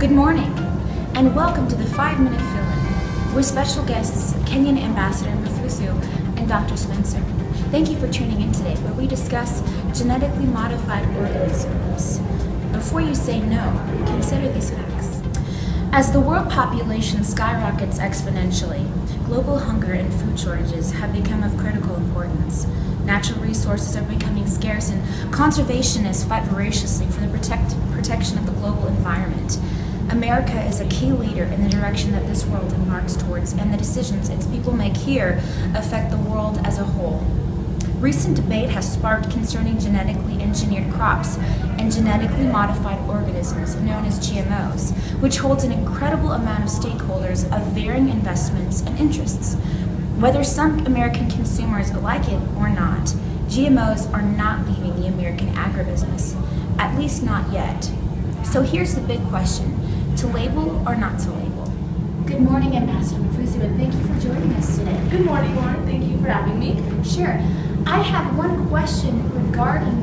Good morning, and welcome to the 5-Minute Fill-In with special guests Kenyan Ambassador Mafusu and Dr. Spencer. Thank you for tuning in today, where we discuss genetically modified organisms. Before you say no, consider these facts. As the world population skyrockets exponentially, global hunger and food shortages have become of critical importance. Natural resources are becoming scarce, and conservationists fight voraciously for the protection of the global environment. America is a key leader in the direction that this world embarks towards, and the decisions its people make here affect the world as a whole. Recent debate has sparked concerning genetically engineered crops and genetically modified organisms known as GMOs, which holds an incredible amount of stakeholders of varying investments and interests. Whether some American consumers like it or not, GMOs are not leaving the American agribusiness, at least not yet. So here's the big question: to label or not to label? Good morning, Ambassador Mafusu, and thank you for joining us today. Good morning, Lauren. Thank you for having me. Sure. I have one question regarding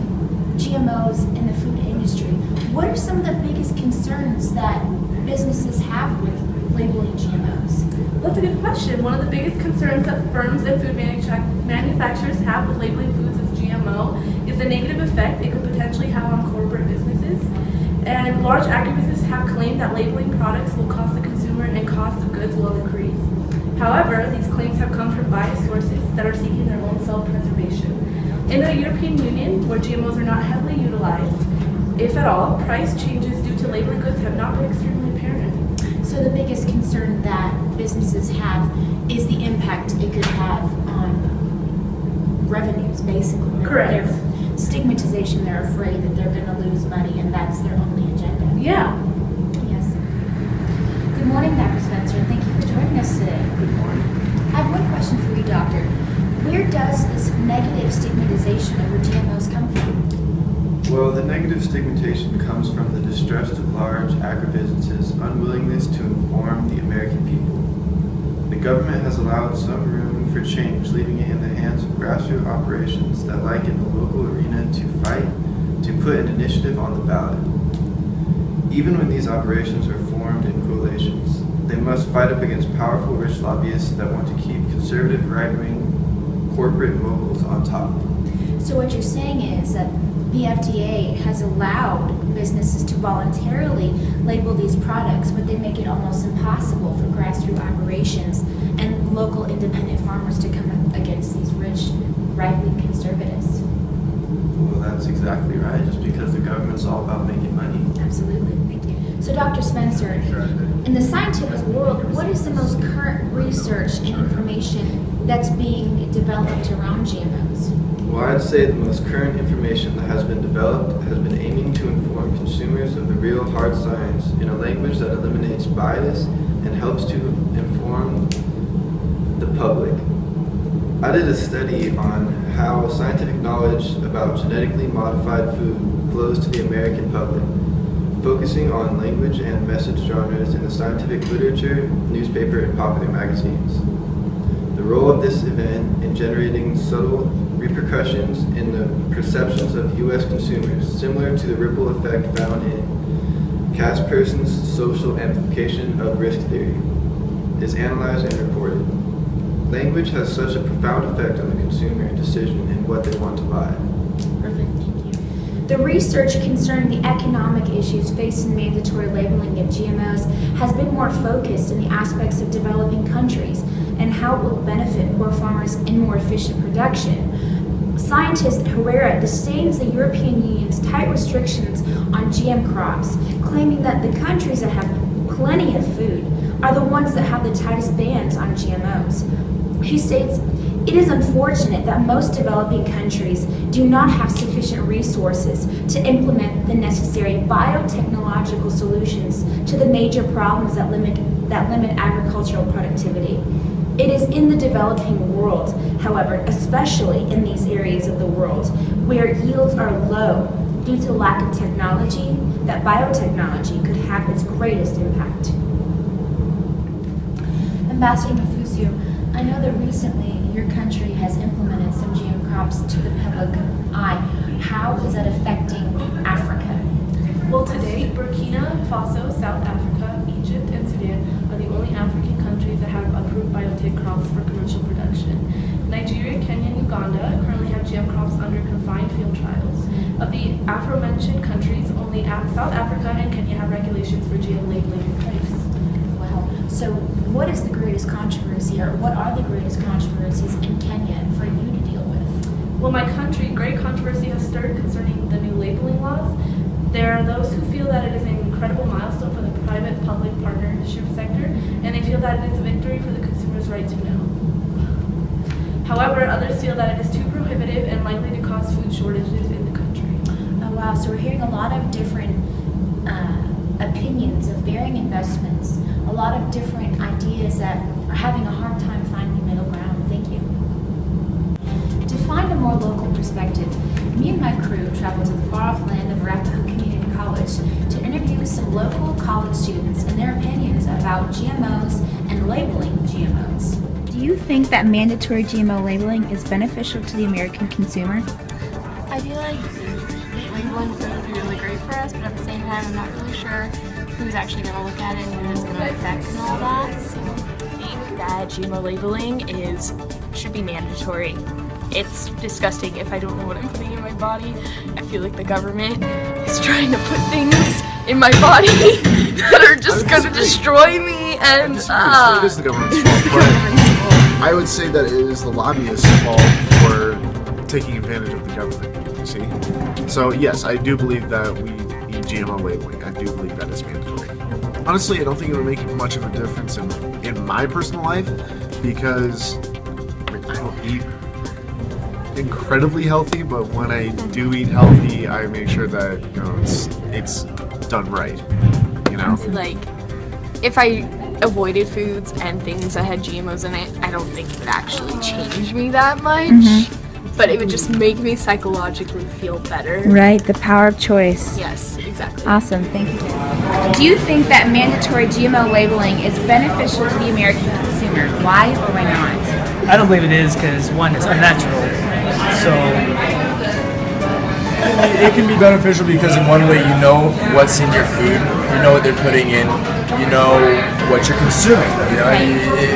GMOs in the food industry. What are some of the biggest concerns that businesses have with labeling GMOs? That's a good question. One of the biggest concerns that firms and food manufacturers have with labeling foods as GMO is the negative effect it could potentially have on corporate businesses. And large agribusinesses have claimed that labeling products will cost the consumer and cost of goods will increase. However, these claims have come from biased sources that are seeking their own self-preservation. In the European Union, where GMOs are not heavily utilized, if at all, price changes due to labeling goods have not been extremely apparent. So the biggest concern that businesses have is the impact it could have on revenues, basically. Correct. Their stigmatization, they're afraid that they're going to lose money, and that's their only agenda. Yeah. Yes. Good morning, Dr. Spencer, and thank you for joining us today. Good morning. I have one question for you, Doctor. Where does this negative stigmatization over GMOs come from? Well, the negative stigmatization comes from the distrust of large agribusinesses' unwillingness to inform the American people. The government has allowed some room for change, leaving it in the hands of grassroots operations that, like in the local arena, to fight to put an initiative on the ballot. Even when these operations are formed in coalitions, they must fight up against powerful rich lobbyists that want to keep conservative right-wing corporate moguls on top. So what you're saying is that the FDA has allowed businesses to voluntarily label these products, but they make it almost impossible for grassroots operations and local independent farmers to come up against these rich right-wing conservatives. Well, that's exactly right, just because the government's all about making money. Absolutely. Thank you. So Dr. Spencer, in the scientific world, what is the most current research and information that's being developed around GMOs? Well, I'd say the most current information that has been developed has been aiming to inform consumers of the real hard science in a language that eliminates bias and helps to inform the public. I did a study on how scientific knowledge about genetically modified food flows to the American public, focusing on language and message genres in the scientific literature, newspaper, and popular magazines. The role of this event in generating subtle repercussions in the perceptions of U.S. consumers, similar to the ripple effect found in Kasperson's social amplification of risk theory, is analyzed and reported. Language has such a profound effect on the consumer decision in what they want to buy. Perfect, thank you. The research concerning the economic issues facing mandatory labeling of GMOs has been more focused in the aspects of developing countries and how it will benefit poor farmers in more efficient production. Scientist Herrera disdains the European Union's tight restrictions on GM crops, claiming that the countries that have plenty of food are the ones that have the tightest bans on GMOs. He states, "It is unfortunate that most developing countries do not have sufficient resources to implement the necessary biotechnological solutions to the major problems that limit agricultural productivity. It is in the developing world, however, especially in these areas of the world where yields are low due to lack of technology, that biotechnology could have its greatest impact." Ambassador Mafusu, I know that recently your country has implemented some GM crops to the public eye. How is that affecting Africa? Well, today, Burkina Faso, South Africa, Egypt, and Sudan are the only African countries that have approved biotech crops for commercial production. Nigeria, Kenya, and Uganda currently have GM crops under confined field trials. Of the aforementioned countries, only South Africa and Kenya have regulations for GM labeling in place. Wow. So what is the greatest controversy, or what are the greatest controversies in Kenya for you to deal with? Well, my country, great controversy has stirred concerning the new labeling laws. There are those who feel that it is an incredible milestone for the private-public partnership sector, and they feel that it is a victory for the consumer's right to know. However, others feel that it is too prohibitive and likely to cause food shortages in the country. Oh wow, so we're hearing a lot of different opinions of varying investments, a lot of different ideas that are having a hard time finding middle ground. Thank you. To find a more local perspective, me and my crew traveled to the far-off land of Arapahoe Community College to interview some local college students and their opinions about GMOs and labeling GMOs. Do you think that mandatory GMO labeling is beneficial to the American consumer? I feel like labeling food would be really great for us, but at the same time, I'm not really sure who's actually going to look at it and who it's going to affect and all that. So I think that GMO labeling should be mandatory. It's disgusting if I don't know what I'm putting in my body. I feel like the government is trying to put things in my body that are just going to destroy me, and it is the government's fault, but I would say that it is the lobbyists' fault for taking advantage of the government, you see? So yes, I do believe that we need GMO labeling. I do believe that is mandatory. Honestly, I don't think it would make much of a difference in my personal life, because I don't eat incredibly healthy, but when I do eat healthy, I make sure that it's done right. like if I avoided foods and things that had GMOs in it, I don't think it would actually change me that much. But it would just make me psychologically feel better. Right, the power of choice. Yes, exactly. Awesome, thank you. Do you think that mandatory GMO labeling is beneficial to the American consumer? Why or why not? I don't believe it is because, one, it's unnatural. So it can be beneficial because in one way you know what's in your food, you know what they're putting in, you know what you're consuming.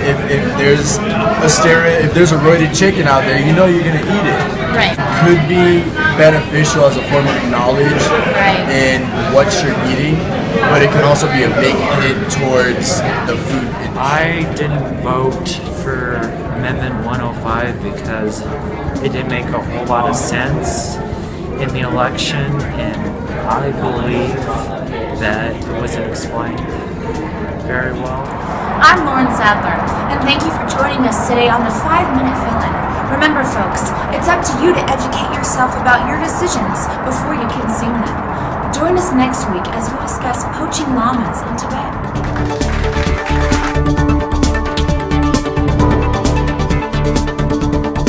If there's if there's a roided chicken out there, you know you're gonna eat it. Right. Could be beneficial as a form of knowledge in what you're eating, but it can also be a big hit towards the food industry. I didn't vote for Amendment 105 because it didn't make a whole lot of sense in the election, and I believe that it wasn't explained very well. I'm Lauren Sadler, and thank you for joining us today on the 5-Minute Fill-In. Remember, folks, it's up to you to educate yourself about your decisions before you consume them. Join us next week as we discuss poaching llamas in Tibet.